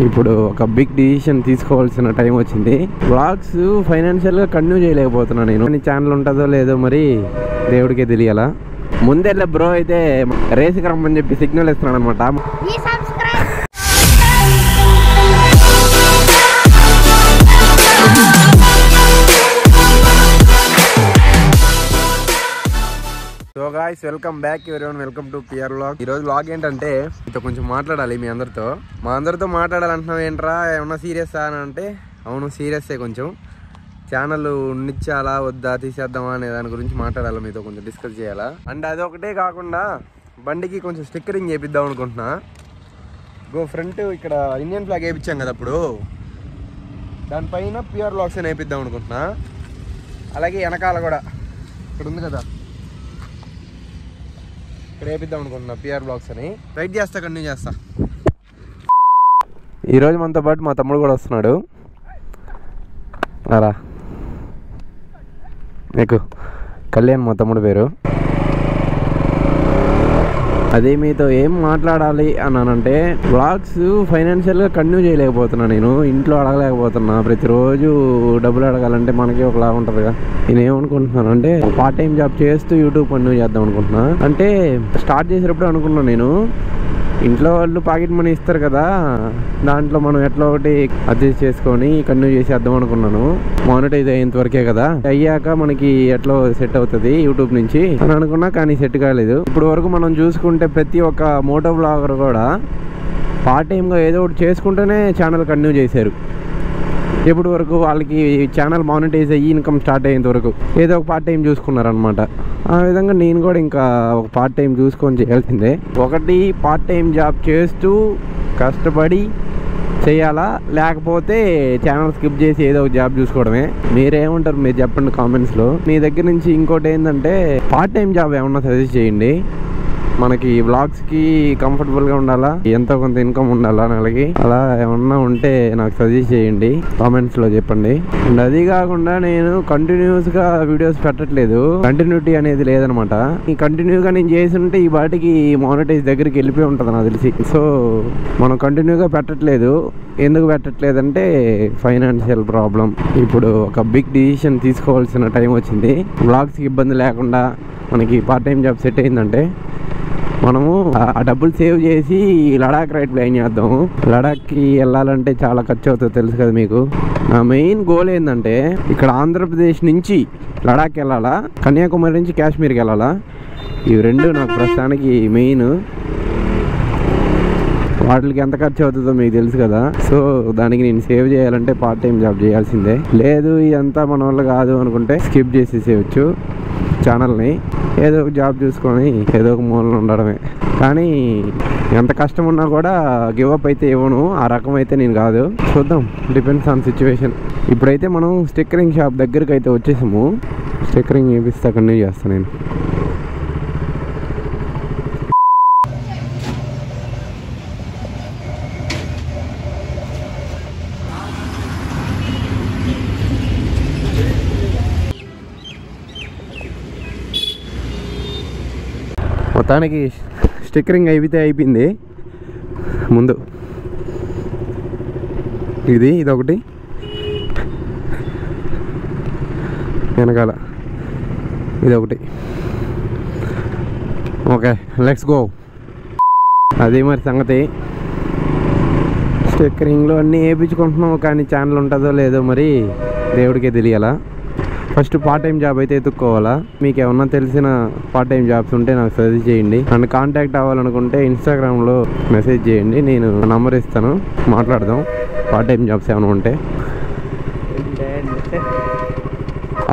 ఇప్పుడు ఒక big decision తీసుకోవాల్సిన టైం వచ్చింది. వ్లాగ్స్ ఫైనాన్షియల్గా కంటిన్యూ చేయలేకపోతున్నాను నేను. ఛానల్ ఉంటుందో లేదో మరి దేవుడికే తెలియాలా. ముందెళ్ళే బ్రో అయితే రేసుకి రమ్మని చెప్పి సిగ్నల్ ఇస్తున్నాడు అనమాట. So guys, welcome back everyone, welcome to PR vlog. ఈ రోజు వ్లాగ్ ఏంటంటే మీతో కొంచెం మాట్లాడాలి. మీ అందరితో మాట్లాడాలంటున్నావు ఏంట్రా, ఏమన్నా సీరియస్సా అని అంటే అవును సీరియస్సే. కొంచెం ఛానల్ ఉండిచ్చాలా వద్దా తీసేద్దామా అనే దాని గురించి మాట్లాడాలి, మీతో కొంచెం డిస్కస్ చేయాలా. అండ్ అదొకటే కాకుండా బండికి కొంచెం స్టిక్కరింగ్ వేపిద్దాం అనుకుంటున్నా. ఫ్రంట్ ఇక్కడ ఇండియన్ ఫ్లాగ్ వేయించాం కదా అప్పుడు, దానిపైన పిఆర్ వ్లాగ్స్ అని వేపిద్దాం అనుకుంటున్నా. అలాగే వెనకాల కూడా ఇక్కడ ఉంది కదా, ఇక్కడ వేపిద్దాం అనుకుంటున్నా పిఆర్ బ్లాగ్స్ అని. వెయిట్ చేస్తా, కంటిన్యూ చేస్తా. ఈరోజు మనతో పాటు మా తమ్ముడు కూడా వస్తున్నాడు. అలా నీకు కళ్యాణ్ మా తమ్ముడు పేరు. అదే మీతో ఏం మాట్లాడాలి అన్నానంటే, వ్లాగ్స్ ఫైనాన్షియల్గా కంటిన్యూ చేయలేకపోతున్నా నేను. ఇంట్లో అడగలేకపోతున్నా. ప్రతిరోజు డబ్బులు అడగాలంటే మనకి ఒకలా ఉంటుందిగా. నేను ఏమనుకుంటున్నాను అంటే, పార్ట్ టైం జాబ్ చేస్తూ యూట్యూబ్ కంటిన్యూ చేద్దాం అనుకుంటున్నా. అంటే స్టార్ట్ చేసేటప్పుడు అనుకున్నాను నేను, ఇంట్లో వాళ్ళు పాకెట్ మనీ ఇస్తారు కదా, దాంట్లో మనం ఎట్లా ఒకటి అడ్జస్ట్ చేసుకొని కంటిన్యూ చేసేద్దాం అనుకున్నాను. మానిటైజ్ అయ్యేంత వరకే కదా, అయ్యాక మనకి ఎట్లా సెట్ అవుతుంది యూట్యూబ్ నుంచి అని అనుకున్నా. కానీ సెట్ కాలేదు. ఇప్పుడు వరకు మనం చూసుకుంటే ప్రతి ఒక్క మోటో బ్లాగర్ కూడా పార్ట్ టైంగా ఏదో ఒకటి చేసుకుంటూనే ఛానల్ కంటిన్యూ చేశారు. ఎప్పటి వరకు వాళ్ళకి ఛానల్ మానిటైజ్ అయ్యి ఇన్కమ్ స్టార్ట్ అయ్యేంత వరకు ఏదో ఒక పార్ట్ టైం చూసుకున్నారనమాట. ఆ విధంగా నేను కూడా ఇంకా ఒక పార్ట్ టైం చూసుకొని చేయాల్సిందే. ఒకటి పార్ట్ టైం జాబ్ చేస్తూ కష్టపడి చేయాలా, లేకపోతే ఛానల్ స్కిప్ చేసి ఏదో ఒక జాబ్ చూసుకోవడమే. మీరేమంటారు, మీరు చెప్పండి కామెంట్స్లో. మీ దగ్గర నుంచి ఇంకోటి ఏంటంటే, పార్ట్ టైం జాబ్ ఏమన్నా సజెస్ట్ చేయండి. మనకి వ్లాగ్స్కి కంఫర్టబుల్గా ఉండాలా, ఎంతో కొంత ఇన్కమ్ ఉండాలా నెలకి, అలా ఏమన్నా ఉంటే నాకు సజెస్ట్ చేయండి, కామెంట్స్లో చెప్పండి. అండ్ అది కాకుండా నేను కంటిన్యూస్గా వీడియోస్ పెట్టట్లేదు, కంటిన్యూటీ అనేది లేదనమాట. ఈ కంటిన్యూగా నేను చేసి ఉంటే ఈ వాటికి మానిటైజ్ దగ్గరికి వెళ్ళిపోయి ఉంటుంది నాకు తెలిసి. సో మనం కంటిన్యూగా పెట్టట్లేదు. ఎందుకు పెట్టట్లేదంటే ఫైనాన్షియల్ ప్రాబ్లం. ఇప్పుడు ఒక బిగ్ డిసిషన్ తీసుకోవాల్సిన టైం వచ్చింది. వ్లాగ్స్కి ఇబ్బంది లేకుండా మనకి పార్ట్ టైం జాబ్ సెట్ అయిందంటే, మనము ఆ డబ్బులు సేవ్ చేసి లడాక్ రైడ్ ప్లాన్ చేద్దాము. లడాక్కి వెళ్ళాలంటే చాలా ఖర్చు అవుతుంది, తెలుసు కదా మీకు. నా మెయిన్ గోల్ ఏంటంటే, ఇక్కడ ఆంధ్రప్రదేశ్ నుంచి లడాక్ వెళ్ళాలా, కన్యాకుమారి నుంచి కాశ్మీర్కి వెళ్ళాలా. ఇవి రెండు నాకు ప్రస్తుతానికి మెయిన్. వాటికి ఎంత ఖర్చు అవుతుందో మీకు తెలుసు కదా. సో దానికి నేను సేవ్ చేయాలంటే పార్ట్ టైం జాబ్ చేయాల్సిందే. లేదు ఇదంతా మన వల్ల కాదు అనుకుంటే స్కిప్ చేసేసేయచ్చు ఛానల్ని. ఏదో ఒక జాబ్ చూసుకొని ఏదో ఒక మూలన ఉండడమే. కానీ ఎంత కష్టం ఉన్నా కూడా గివ్ అప్ అయితే ఇవ్వను, ఆ రకం అయితే నేను కాదు. చూద్దాం, డిపెండ్స్ ఆన్ సిచ్యువేషన్. ఇప్పుడైతే మనం స్టిక్కరింగ్ షాప్ దగ్గరికి అయితే వచ్చేసాము. స్టిక్కరింగ్ వేపిస్తా, కంటిన్యూ చేస్తాను నేను. మొత్తానికి స్టిక్కరింగ్ అయిపోయింది. ముందు ఇదొకటి, వెనకాల ఇదొకటి. Okay, let's go. అది మరి సంగతి. స్టిక్కరింగ్లో అన్నీ వేయించుకుంటున్నాము, కానీ ఛానల్ ఉంటుందో లేదో మరి దేవుడికే తెలియాలా. ఫస్ట్ పార్ట్ టైం జాబ్ అయితే ఎత్తుక్కోవాలా. మీకు ఏమన్నా తెలిసిన పార్ట్ టైం జాబ్స్ ఉంటే నాకు సజెస్ట్ చేయండి. నన్ను కాంటాక్ట్ అవ్వాలనుకుంటే ఇన్స్టాగ్రామ్లో మెసేజ్ చేయండి, నేను నంబర్ ఇస్తాను, మాట్లాడదాం. పార్ట్ టైం జాబ్స్ ఏమైనా ఉంటే.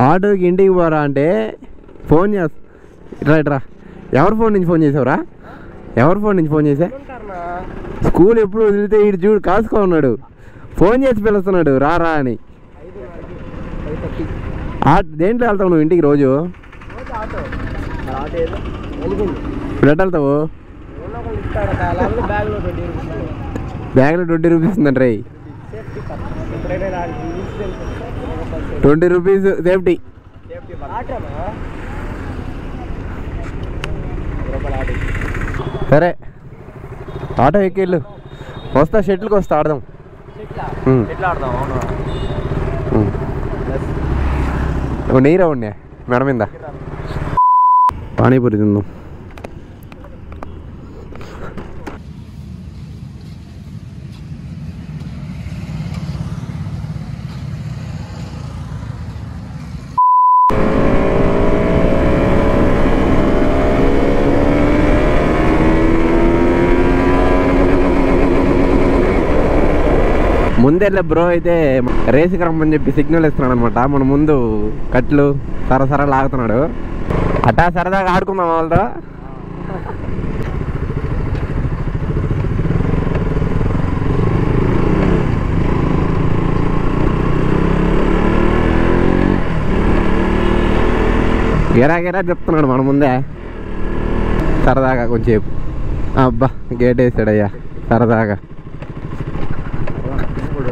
ఆటోకి ఇంటికి పోరా అంటే ఫోన్ రా. ఎవరి ఫోన్ నుంచి ఫోన్ చేసావురా? ఎవరి ఫోన్ నుంచి ఫోన్ చేసా? స్కూల్ ఎప్పుడు వదిలితే ఇటు చూడు కాసుకో ఉన్నాడు, ఫోన్ చేసి పిలుస్తున్నాడు రా అని. దేంట్లో వెళ్తావు నువ్వు ఇంటికి రోజు? ఇప్పుడు ఎట్ట వెళ్తావు? బ్యాగ్లో 20 రూపీస్ ఉందండి రై. 20 రూపీస్ సేఫ్టీ. సరే ఆటో ఎక్కిళ్ళు, వస్తా, షటిల్కి వస్తా, ఆడదాం. నెయ్యి రావండి మేడం మీద పానీపూరి తిందాం. ముందెళ్ళే బ్రో అయితే రేసుకి రమ్మని చెప్పి సిగ్నల్ ఇస్తున్నాడు అనమాట. మన ముందు కట్లు సరసరా లాగుతున్నాడు. అట్టా సరదాగా ఆడుకుందాం వాళ్ళతో. గిరా చెప్తున్నాడు మన ముందే సరదాగా కొంచెంసేపు. అబ్బా గేట్ వేసాడయ్యా సరదాగా.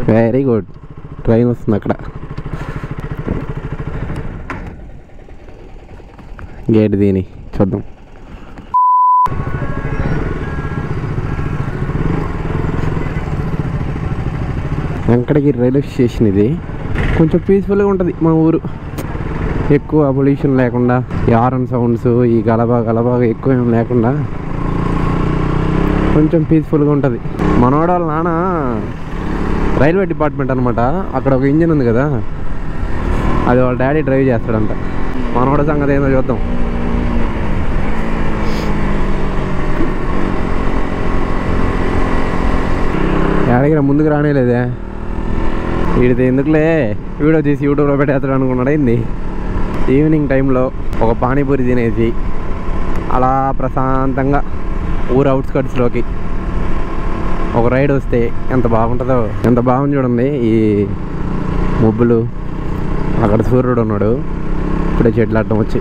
Very good. ట్రైన్ వస్తుంది అక్కడ. గేట్ దీని చూద్దాం. వెంకటగిరి రైల్వే స్టేషన్ ఇది. కొంచెం పీస్ఫుల్గా ఉంటుంది మా ఊరు. ఎక్కువ పొల్యూషన్ లేకుండా, ఈ హారన్ సౌండ్స్, ఈ గలబా ఎక్కువ ఏం లేకుండా కొంచెం పీస్ఫుల్గా ఉంటుంది. మనోడ వాళ్ళ నాన్న రైల్వే డిపార్ట్మెంట్ అనమాట. అక్కడ ఒక ఇంజిన్ ఉంది కదా, అది వాళ్ళ డాడీ డ్రైవ్ చేస్తాడంట. మనోడ సంగతి ఏందో చూద్దాం. డాడీకి ముందుకు రానేలేదే. వీడితే ఎందుకులే వీడియో తీసి యూట్యూబ్లో పెట్టేస్తాడు అనుకున్నాడు. అయింది ఈవినింగ్ టైంలో ఒక పానీపూరి తినేసి అలా ప్రశాంతంగా ఊరు అవుట్స్కట్స్లోకి ఒక రైడ్ వస్తే ఎంత బాగుంటుందో. ఎంత బాగుంది చూడండి. ఈ మబ్బులు, అక్కడ సూర్యుడు ఉన్నాడు. ఇప్పుడే చెట్లు అడ్డం వచ్చి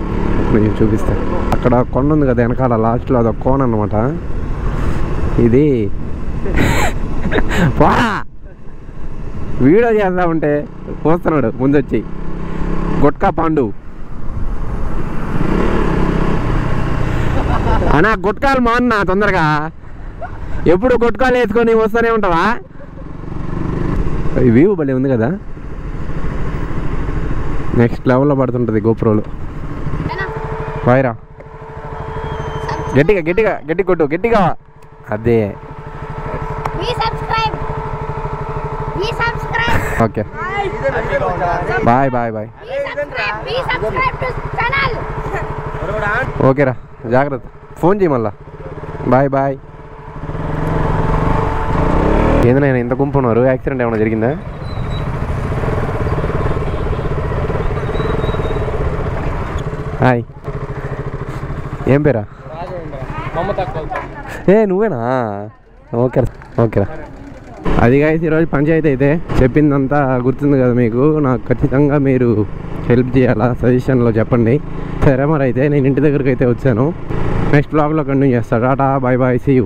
నేను చూపిస్తాను. అక్కడ కొండ ఉంది కదా వెనకాల, లాస్ట్లో అదొక కోన అనమాట. ఇది వీడియో చేద్దామంటే వస్తున్నాడు ముందొచ్చి. గుట్కా పాండు అన్నా, గుట్కాలు మాన్నా తొందరగా. ఎప్పుడు గుట్కాలు వేసుకొని వస్తూనే ఉంటావా? వ్యూ భలే ఉంది కదా. నెక్స్ట్ లెవెల్లో పడుతుంటుంది గోప్రోలు. వాయిరా గట్టిగా కొట్టు గట్టిగా. అదే ఓకే బాయ్. ఓకేరా, జాగ్రత్త. ఫోన్ చేయి మళ్ళా. బాయ్. ఏందైనా ఇంత గుంపు ఉన్నారు? యాక్సిడెంట్ ఏమైనా జరిగిందా? హాయ్, ఏం పేరా? నువ్వేనా? ఓకేరా. అది గాయస్ ఈరోజు పంచాయతీ అయితే చెప్పిందంతా గుర్తుంది కదా మీకు. నాకు ఖచ్చితంగా మీరు హెల్ప్ చేయాలా, సజెషన్లో చెప్పండి. సరే మరి అయితే నేను ఇంటి దగ్గరికి అయితే వచ్చాను. నెక్స్ట్ బ్లాగ్లో కంటిన్యూ చేస్తాను. Tata, bye, see you.